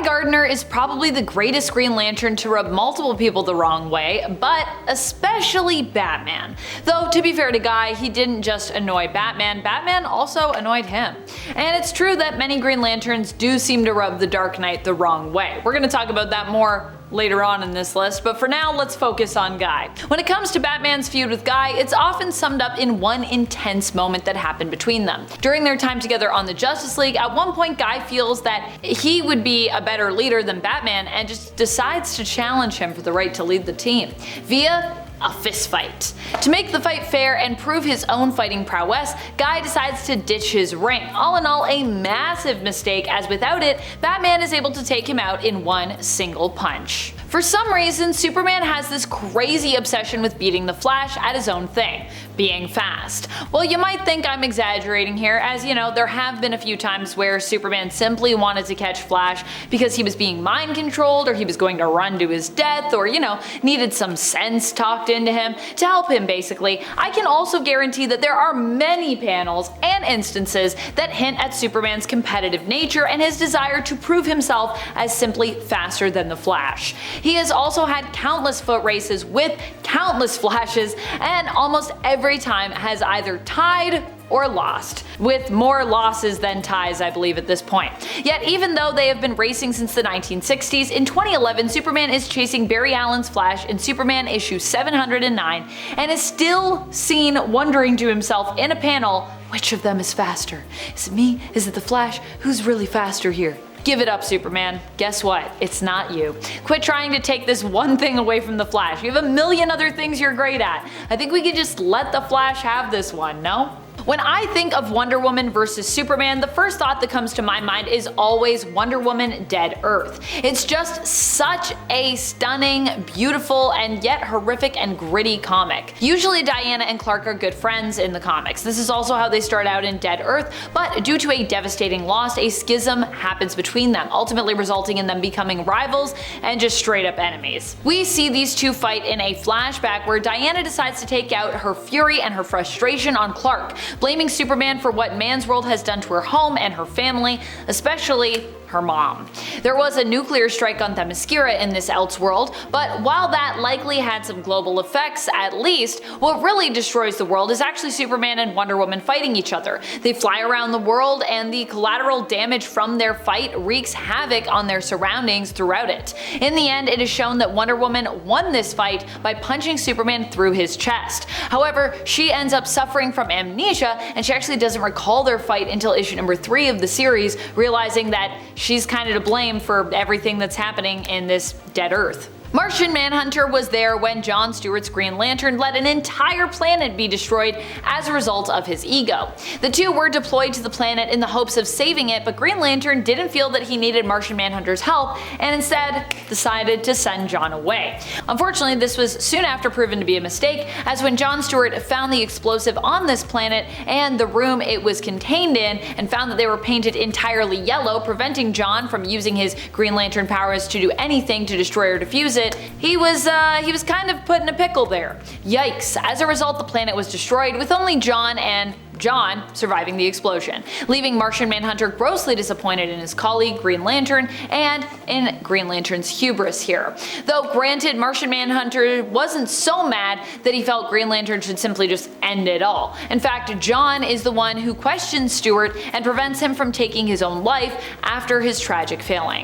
Gardner is probably the greatest Green Lantern to rub multiple people the wrong way, but especially Batman. Though, to be fair to Guy, he didn't just annoy Batman, Batman also annoyed him. And it's true that many Green Lanterns do seem to rub the Dark Knight the wrong way. We're gonna talk about that more later on in this list, but for now let's focus on Guy. When it comes to Batman's feud with Guy, it's often summed up in one intense moment that happened between them. During their time together on the Justice League, at one point Guy feels that he would be a better leader than Batman and just decides to challenge him for the right to lead the team via a fist fight. To make the fight fair and prove his own fighting prowess, Guy decides to ditch his ring. All in all, a massive mistake, as without it, Batman is able to take him out in one single punch. For some reason, Superman has this crazy obsession with beating the Flash at his own thing, being fast. Well, you might think I'm exaggerating here, as you know, there have been a few times where Superman simply wanted to catch Flash because he was being mind controlled, or he was going to run to his death, or needed some sense talked into him to help him basically. I can also guarantee that there are many panels and instances that hint at Superman's competitive nature and his desire to prove himself as simply faster than the Flash. He has also had countless foot races with countless Flashes, and almost every time has either tied or lost, with more losses than ties I believe at this point. Yet even though they have been racing since the 1960s, in 2011 Superman is chasing Barry Allen's Flash in Superman issue 709 and is still seen wondering to himself in a panel, which of them is faster? Is it me? Is it the Flash? Who's really faster here? Give it up, Superman. Guess what? It's not you. Quit trying to take this one thing away from the Flash. You have a million other things you're great at. I think we could just let the Flash have this one, no? When I think of Wonder Woman versus Superman, the first thought that comes to my mind is always Wonder Woman Dead Earth. It's just such a stunning, beautiful, and yet horrific and gritty comic. Usually Diana and Clark are good friends in the comics. This is also how they start out in Dead Earth, but due to a devastating loss, a schism happens between them, ultimately resulting in them becoming rivals and just straight up enemies. We see these two fight in a flashback where Diana decides to take out her fury and her frustration on Clark, blaming Superman for what man's world has done to her home and her family, especially her mom. There was a nuclear strike on Themyscira in this Elseworld, but while that likely had some global effects at least, what really destroys the world is actually Superman and Wonder Woman fighting each other. They fly around the world and the collateral damage from their fight wreaks havoc on their surroundings throughout it. In the end, it is shown that Wonder Woman won this fight by punching Superman through his chest. However, she ends up suffering from amnesia and she actually doesn't recall their fight until issue number 3 of the series, realizing that she's kind of to blame for everything that's happening in this Dead Earth. Martian Manhunter was there when John Stewart's Green Lantern let an entire planet be destroyed as a result of his ego. The two were deployed to the planet in the hopes of saving it, but Green Lantern didn't feel that he needed Martian Manhunter's help and instead decided to send John away. Unfortunately, this was soon after proven to be a mistake, as when John Stewart found the explosive on this planet and the room it was contained in and found that they were painted entirely yellow, preventing John from using his Green Lantern powers to do anything to destroy or defuse it, he was kind of put in a pickle there. Yikes. As a result, the planet was destroyed, with only John surviving the explosion, leaving Martian Manhunter grossly disappointed in his colleague Green Lantern and in Green Lantern's hubris here. Though granted, Martian Manhunter wasn't so mad that he felt Green Lantern should simply just end it all. In fact, John is the one who questions Stewart and prevents him from taking his own life after his tragic failing.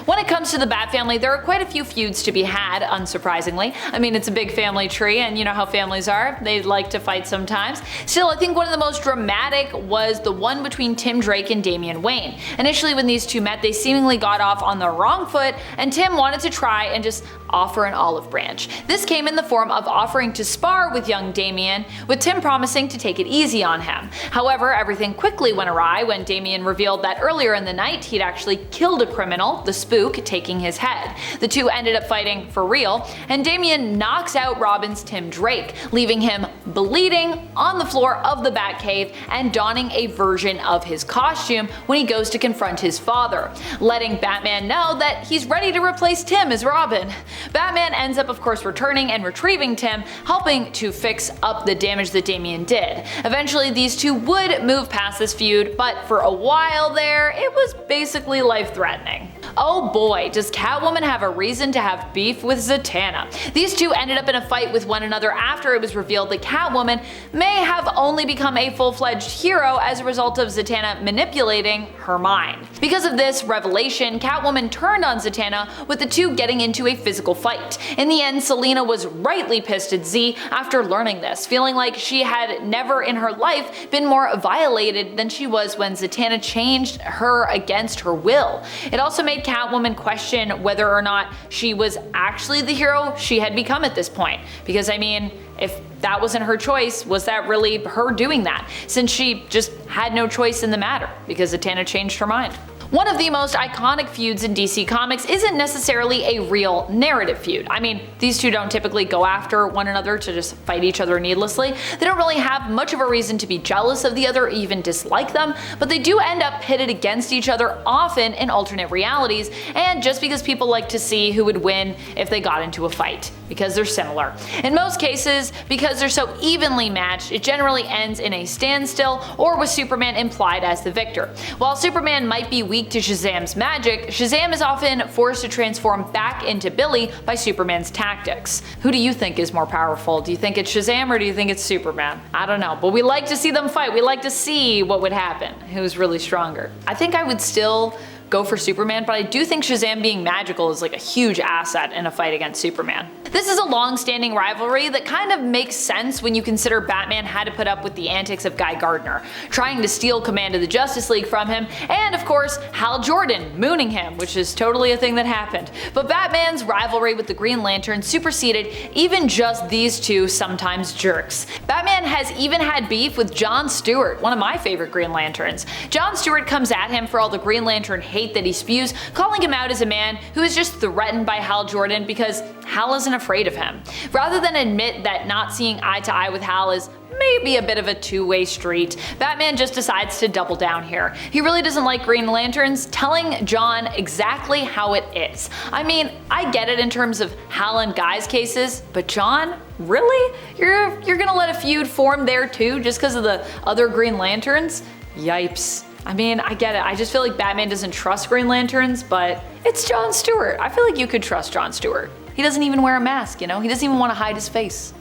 When it comes to the Bat family, there are quite a few feuds to be had, unsurprisingly. I mean, it's a big family tree, and you know how families are, they like to fight sometimes. Still, I think one of the most dramatic was the one between Tim Drake and Damian Wayne. Initially, when these two met, they seemingly got off on the wrong foot, and Tim wanted to try and just offer an olive branch. This came in the form of offering to spar with young Damian, with Tim promising to take it easy on him. However, everything quickly went awry when Damian revealed that earlier in the night he'd actually killed a criminal, the Spook, taking his head. The two ended up fighting for real, and Damian knocks out Robin's Tim Drake, leaving him bleeding on the floor of the Batcave and donning a version of his costume when he goes to confront his father, letting Batman know that he's ready to replace Tim as Robin. Batman ends up of course returning and retrieving Tim, helping to fix up the damage that Damian did. Eventually these two would move past this feud, but for a while there, it was basically life-threatening. Oh boy, does Catwoman have a reason to have beef with Zatanna. These two ended up in a fight with one another after it was revealed that Catwoman may have only become a full-fledged hero as a result of Zatanna manipulating her mind. Because of this revelation, Catwoman turned on Zatanna, with the two getting into a physical fight. In the end, Selina was rightly pissed at Z after learning this, feeling like she had never in her life been more violated than she was when Zatanna changed her against her will. It also made Catwoman question whether or not she was actually the hero she had become at this point. Because I mean, if that wasn't her choice, was that really her doing that? Since she just had no choice in the matter, because Zatanna changed her mind. One of the most iconic feuds in DC Comics isn't necessarily a real narrative feud. I mean, these two don't typically go after one another to just fight each other needlessly. They don't really have much of a reason to be jealous of the other or even dislike them, but they do end up pitted against each other often in alternate realities, and just because people like to see who would win if they got into a fight, because they're similar. In most cases, because they're so evenly matched, it generally ends in a standstill or with Superman implied as the victor. While Superman might be weak to Shazam's magic, Shazam is often forced to transform back into Billy by Superman's tactics. Who do you think is more powerful? Do you think it's Shazam or do you think it's Superman? I don't know, but we like to see them fight. We like to see what would happen, who's really stronger. I think I would still go for Superman, but I do think Shazam being magical is like a huge asset in a fight against Superman. This is a long-standing rivalry that kind of makes sense when you consider Batman had to put up with the antics of Guy Gardner, trying to steal command of the Justice League from him, and of course Hal Jordan mooning him, which is totally a thing that happened. But Batman's rivalry with the Green Lantern superseded even just these two sometimes jerks. Batman has even had beef with John Stewart, one of my favorite Green Lanterns. John Stewart comes at him for all the Green Lantern hate that he spews, calling him out as a man who is just threatened by Hal Jordan because Hal isn't afraid of him. Rather than admit that not seeing eye to eye with Hal is maybe a bit of a two-way street, Batman just decides to double down here. He really doesn't like Green Lanterns, telling John exactly how it is. I mean, I get it in terms of Hal and Guy's cases, but John? Really? You're gonna let a feud form there too just because of the other Green Lanterns? Yipes. I mean, I get it. I just feel like Batman doesn't trust Green Lanterns, but it's John Stewart. I feel like you could trust John Stewart. He doesn't even wear a mask, you know? He doesn't even want to hide his face.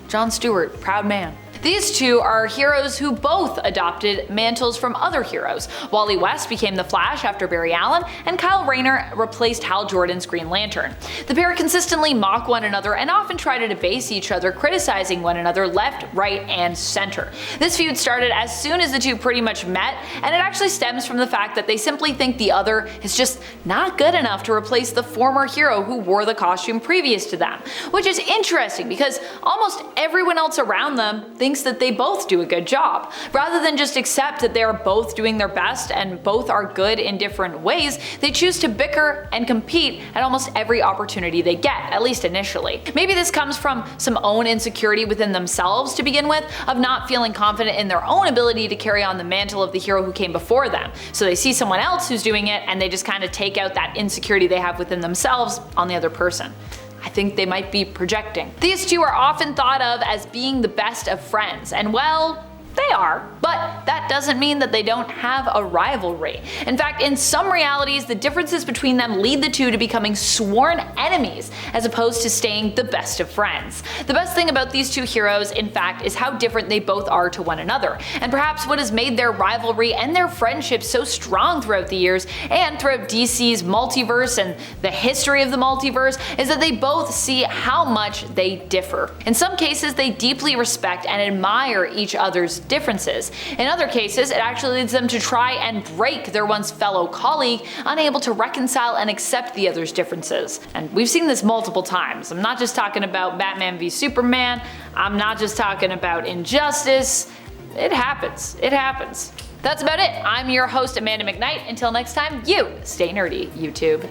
John Stewart, proud man. These two are heroes who both adopted mantles from other heroes. Wally West became the Flash after Barry Allen, and Kyle Rayner replaced Hal Jordan's Green Lantern. The pair consistently mock one another and often try to debase each other, criticizing one another left, right, and center. This feud started as soon as the two pretty much met, and it actually stems from the fact that they simply think the other is just not good enough to replace the former hero who wore the costume previous to them. Which is interesting because almost everyone else around them thinks that they both do a good job. Rather than just accept that they are both doing their best and both are good in different ways, they choose to bicker and compete at almost every opportunity they get, at least initially. Maybe this comes from some own insecurity within themselves to begin with, of not feeling confident in their own ability to carry on the mantle of the hero who came before them. So they see someone else who's doing it and they just kind of take out that insecurity they have within themselves on the other person. I think they might be projecting. These two are often thought of as being the best of friends, and well, they are, but that doesn't mean that they don't have a rivalry. In fact, in some realities, the differences between them lead the two to becoming sworn enemies as opposed to staying the best of friends. The best thing about these two heroes, in fact, is how different they both are to one another, and perhaps what has made their rivalry and their friendship so strong throughout the years and throughout DC's multiverse and the history of the multiverse is that they both see how much they differ. In some cases, they deeply respect and admire each other's differences. In other cases, it actually leads them to try and break their once fellow colleague, unable to reconcile and accept the other's differences. And we've seen this multiple times. I'm not just talking about Batman v Superman, I'm not just talking about Injustice. It happens. It happens. That's about it. I'm your host, Amanda McKnight. Until next time, you stay nerdy, YouTube.